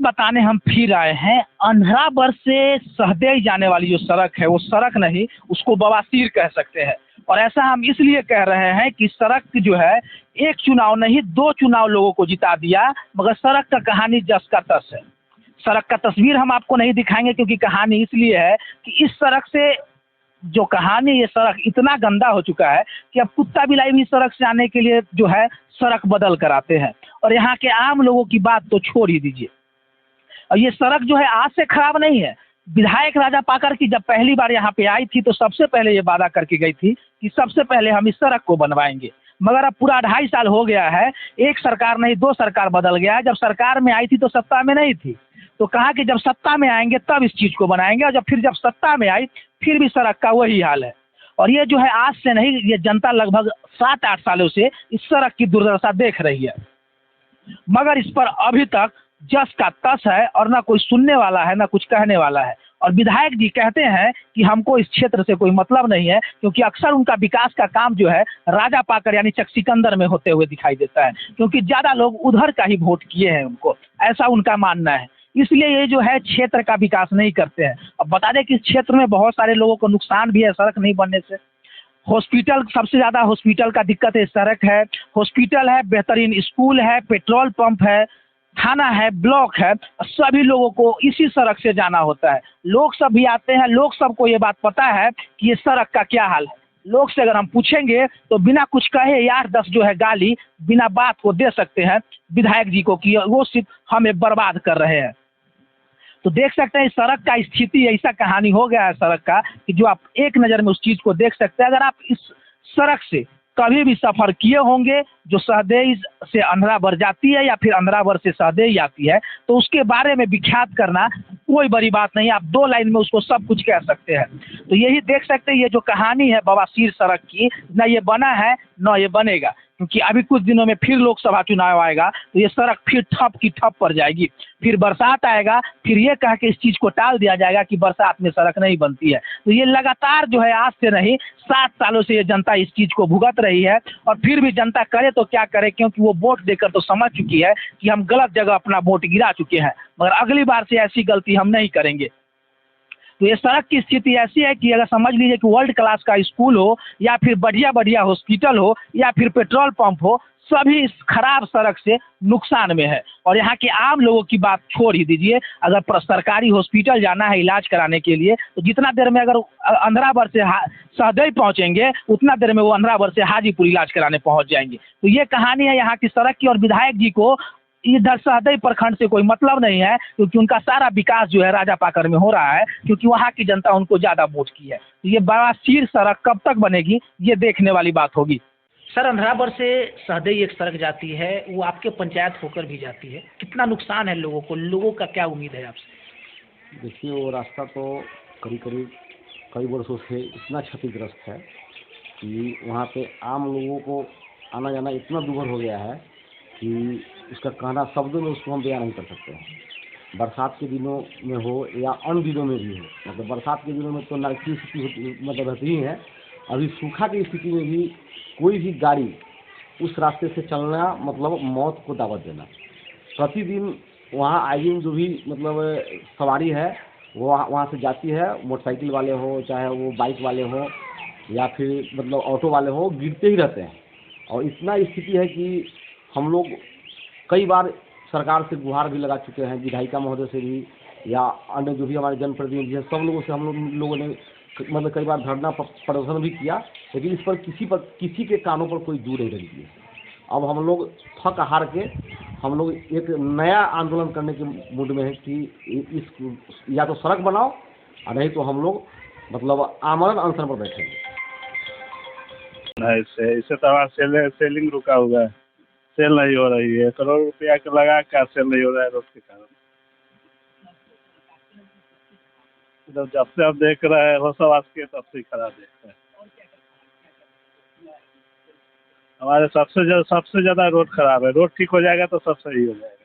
बताने हम फिर आए हैं। अंधराबर से सहदेई जाने वाली जो सड़क है वो सड़क नहीं, उसको बवासीर कह सकते हैं। और ऐसा हम इसलिए कह रहे हैं कि सड़क जो है एक चुनाव नहीं 2 चुनाव लोगों को जिता दिया, मगर सड़क का कहानी जस का तस है। सड़क का तस्वीर हम आपको नहीं दिखाएंगे क्योंकि कहानी इसलिए है कि इस सड़क से जो कहानी, ये सड़क इतना गंदा हो चुका है कि अब कुत्ता बिलाई भी सड़क से आने के लिए जो है सड़क बदल कर आते हैं। और यहाँ के आम लोगों की बात तो छोड़ ही दीजिए। और ये सड़क जो है आज से खराब नहीं है। विधायक राजा पाकर की जब पहली बार यहाँ पे आई थी तो सबसे पहले ये वादा करके गई थी कि सबसे पहले हम इस सड़क को बनवाएंगे। मगर अब पूरा 2.5 साल हो गया है, एक सरकार नहीं 2 सरकार बदल गया है। जब सरकार में आई थी तो सत्ता में नहीं थी, तो कहा कि जब सत्ता में आएंगे तब इस चीज़ को बनाएंगे। और जब सत्ता में आई फिर भी सड़क का वही हाल है। और ये जो है आज से नहीं, ये जनता लगभग 7-8 सालों से इस सड़क की दुर्दशा देख रही है, मगर इस पर अभी तक जस का तस है और ना कोई सुनने वाला है ना कुछ कहने वाला है। और विधायक जी कहते हैं कि हमको इस क्षेत्र से कोई मतलब नहीं है, क्योंकि अक्सर उनका विकास का काम जो है राजा पाकर यानी चक सिकंदर में होते हुए दिखाई देता है, क्योंकि ज़्यादा लोग उधर का ही वोट किए हैं उनको, ऐसा उनका मानना है। इसलिए ये जो है क्षेत्र का विकास नहीं करते हैं। अब बता दें कि इस क्षेत्र में बहुत सारे लोगों को नुकसान भी है सड़क नहीं बनने से। हॉस्पिटल, सबसे ज़्यादा हॉस्पिटल का दिक्कत है, सड़क है, हॉस्पिटल है, बेहतरीन स्कूल है, पेट्रोल पंप है, थाना है, ब्लॉक है, सभी लोगों को इसी सड़क से जाना होता है। लोग सब भी आते हैं, लोग सबको ये बात पता है कि ये सड़क का क्या हाल है। लोग से अगर हम पूछेंगे तो बिना कुछ कहे 8-10 जो है गाली बिना बात को दे सकते हैं विधायक जी को कि वो सिर्फ हमें बर्बाद कर रहे हैं। तो देख सकते हैं इस सड़क का स्थिति, ऐसा कहानी हो गया है सड़क का कि जो आप एक नज़र में उस चीज़ को देख सकते हैं। अगर आप इस सड़क से कभी भी सफ़र किए होंगे जो सहदेई से अंधराबर जाती है या फिर अंधराबर से सहदेई आती है, तो उसके बारे में विख्यात करना कोई बड़ी बात नहीं है। आप 2 लाइन में उसको सब कुछ कह सकते हैं। तो यही देख सकते हैं, ये जो कहानी है बवासीर सड़क की, ना ये बना है ना ये बनेगा, क्योंकि अभी कुछ दिनों में फिर लोकसभा चुनाव आएगा तो ये सड़क फिर ठप की ठप पड़ जाएगी। फिर बरसात आएगा, फिर ये कह के इस चीज़ को टाल दिया जाएगा कि बरसात में सड़क नहीं बनती है। तो ये लगातार जो है आज से नहीं 7 सालों से ये जनता इस चीज़ को भुगत रही है। और फिर भी जनता करे तो क्या करे, क्योंकि वो वोट देकर तो समझ चुकी है कि हम गलत जगह अपना वोट गिरा चुके हैं, मगर अगली बार से ऐसी गलती हम नहीं करेंगे। तो ये सड़क की स्थिति ऐसी है कि अगर समझ लीजिए कि वर्ल्ड क्लास का स्कूल हो या फिर बढ़िया हॉस्पिटल हो या फिर पेट्रोल पंप हो, सभी इस खराब सड़क से नुकसान में है। और यहाँ के आम लोगों की बात छोड़ ही दीजिए। अगर सरकारी हॉस्पिटल जाना है इलाज कराने के लिए तो जितना देर में अगर अंधराबर से सहदेई पहुँचेंगे उतना देर में वो अंधराबर से हाजीपुर इलाज कराने पहुँच जाएंगे। तो ये कहानी है यहाँ की सड़क की। और विधायक जी को इधर सहदेई प्रखंड से कोई मतलब नहीं है, क्योंकि उनका सारा विकास जो है राजा पाकर में हो रहा है, क्योंकि वहाँ की जनता उनको ज़्यादा वोट की है। तो ये बवासीर सड़क कब तक बनेगी, ये देखने वाली बात होगी। सर, अंधराबर से सहदेई एक सड़क जाती है, वो आपके पंचायत होकर भी जाती है, कितना नुकसान है लोगों को, लोगों का क्या उम्मीद है आपसे? देखिए, वो रास्ता तो करीब कई वर्षों से इतना क्षतिग्रस्त है कि वहाँ पे आम लोगों को आना जाना इतना दूभर हो गया है कि उसका कहना शब्दों में उसको हम बयान नहीं कर सकते हैं। बरसात के दिनों में हो या अन्य दिनों में भी हो, मतलब बरसात के दिनों में तो नरक की स्थिति मतलब रहती ही है। अभी सूखा की स्थिति में भी कोई भी गाड़ी उस रास्ते से चलना मतलब मौत को दावत देना। प्रतिदिन वहाँ आए दिन जो भी मतलब सवारी है वो वहाँ से जाती है, मोटरसाइकिल वाले हो चाहे वो बाइक वाले हो या फिर मतलब ऑटो वाले हो, गिरते ही रहते हैं। और इतना स्थिति है कि हम लोग कई बार सरकार से गुहार भी लगा चुके हैं, विधायिका महोदय से भी या अन्य जो भी हमारे जनप्रतिनिधि हैं, सब लोगों से हम लोगों ने मतलब कई बार धरना प्रदर्शन भी किया, लेकिन इस पर किसी के कानों पर कोई जू नहीं लगी है। अब हम लोग थक हार के हम लोग एक नया आंदोलन करने के मूड में है कि इस या तो सड़क बनाओ और नहीं तो हम लोग मतलब आमरण अनशन पर बैठेंगे। इससे तो हमारा सेलिंग रुका हुआ है, सेल नहीं हो रही है। करोड़ रुपया के लगा कर सेल नहीं हो रहा है रोड के कारण। जब से आप देख रहे हैं होशवास के तब से खराब देख रहे हैं। हमारे सबसे ज़्यादा रोड खराब है। रोड ठीक हो जाएगा तो सब सही हो जाएगा।